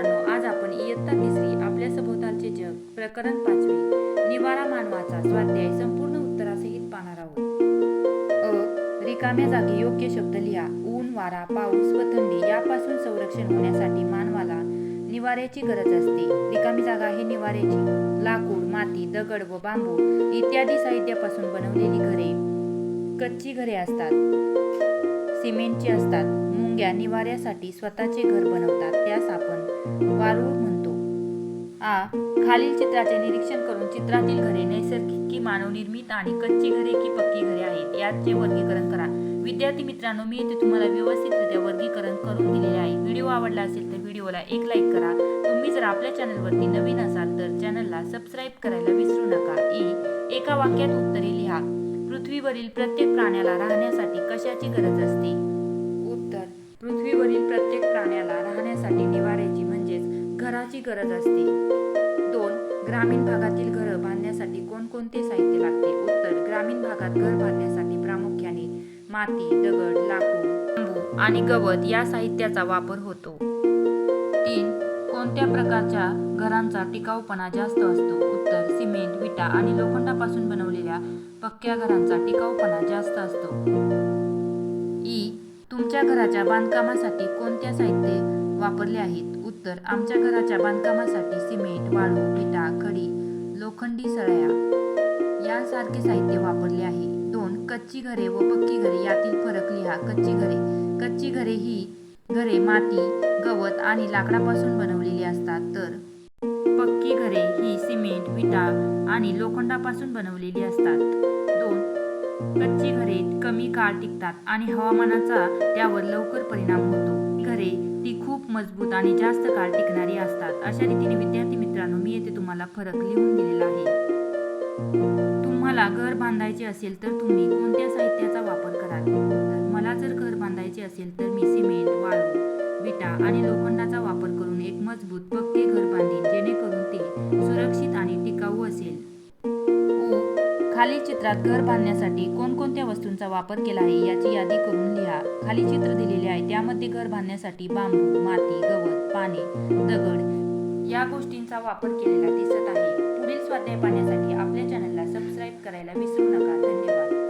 मित्रांनो, आज आपण इयत्ता तिसरी आपल्या सभोवतालचे जग प्रकरण 5 निवारा मानवाचा स्वाध्याय संपूर्ण उत्तरासहित पाहणार आहोत. रिकाम्या जागी योग्य शब्द लिहा. ऊन, वारा, पाऊस व थंडी यापासून संरक्षण होण्यासाठी मानवाला निवाऱ्याची गरज असते. रिकामी जागा आहे निवाऱ्याची. लाकूड, माती, दगड व बांबू इत्यादी साहित्यापासून बनवलेली घरे कच्ची घरे असतात, सिमेंटची असतात. मुंग्या निवाऱ्यासाठी स्वतःचे घर बनवतात, त्यास आपण वारूळ म्हणतो. खालील चित्राचे निरीक्षण करून चित्रातील घरे नैसर्गिक की मानवनिर्मित आणि कच्ची घरे की पक्की घरे आहेत याचे वर्गीकरण करा. विद्यार्थी मित्रांनो, मी येथे तुम्हाला व्यवस्थितरित्या वर्गीकरण करून दिलेले आहे. व्हिडिओ आवडला असेल तर व्हिडिओला एक लाईक करा. तुम्ही जर आपल्या चॅनलवरती नवीन असाल तर चॅनलला सबस्क्राईब करायला विसरू नका. एका वाक्यात उत्तरे लिहा. पृथ्वीवरील प्रत्येक प्राण्याला राहण्यासाठी कशाची गरज असते? उत्तर: पृथ्वीवरील प्रत्येक प्राण्याला राहण्यासाठी निवाऱ्याची म्हणजेच घराची गरज असते. 2. ग्रामीण भागातील घरं बांधण्यासाठी कोणकोणते साहित्य लागते? उत्तर: ग्रामीण भागात घर बांधण्यासाठी प्रामुख्याने माती, दगड, लाकूड, बांबू आणि गवत या साहित्याचा वापर होतो. 3. कोणत्या प्रकारच्या घरांचा टिकाऊपणा जास्त असतो? उत्तर: सिमेंट, विटा आणि लोखंडापासून बनवलेल्या पक्क्या घरांचा टिकाऊपणा जास्त असतो. तुमच्या घराच्या बांधकामासाठी कोणत्या साहित्य वापरले आहेत? उत्तर: आमच्या घराच्या बांधकामासाठी सिमेंट, वाळू, विटा, खडी, लोखंडी सळया यांसारखे साहित्य वापरले आहे. 2. कच्ची घरे व पक्की घरे यातील फरक लिहा. कच्ची घरे ही घरे माती, गवत आणि लाकडापासून बनवलेली असतात, तर पक्की घरे ही सिमेंट, विटा आणि लोखंडापासून बनवलेली असतात. 2. कच्ची घरे कमी काळ टिकतात आणि हवामानाचा त्यावर लवकर परिणाम होतो. घरे ती खूप मजबूत आणि जास्त काळ टिकणारी असतात. अशा रीतीने विद्यार्थी मित्रांनो, मी येथे तुम्हाला फरक लिहून दिलेला आहे. तुम्हाला घर बांधायचे असेल तर तुम्ही कोणत्या साहित्याचा वापर कराल? मला जर घर बांधायचे असेल तर मी सिमेंट, वाळू, विटा आणि लोखंडाचा वापर करून एक मजबूत पक्के घर बांधीन, जेणेकरून ते सुरक्षित आणि टिकाऊ असेल. खालील चित्रात घर बांधण्यासाठी कोणकोणत्या वस्तूंचा वापर केला आहे याची यादी करून लिहा. खाली चित्र दिलेले आहे, त्यामध्ये घर बांधण्यासाठी बांबू, माती, गवत, पाने, दगड या गोष्टींचा वापर केलेला दिसत आहे. पुढील स्वाध्याय पाहण्यासाठी आपल्या चॅनलला सबस्क्राईब करायला विसरू नका. धन्यवाद.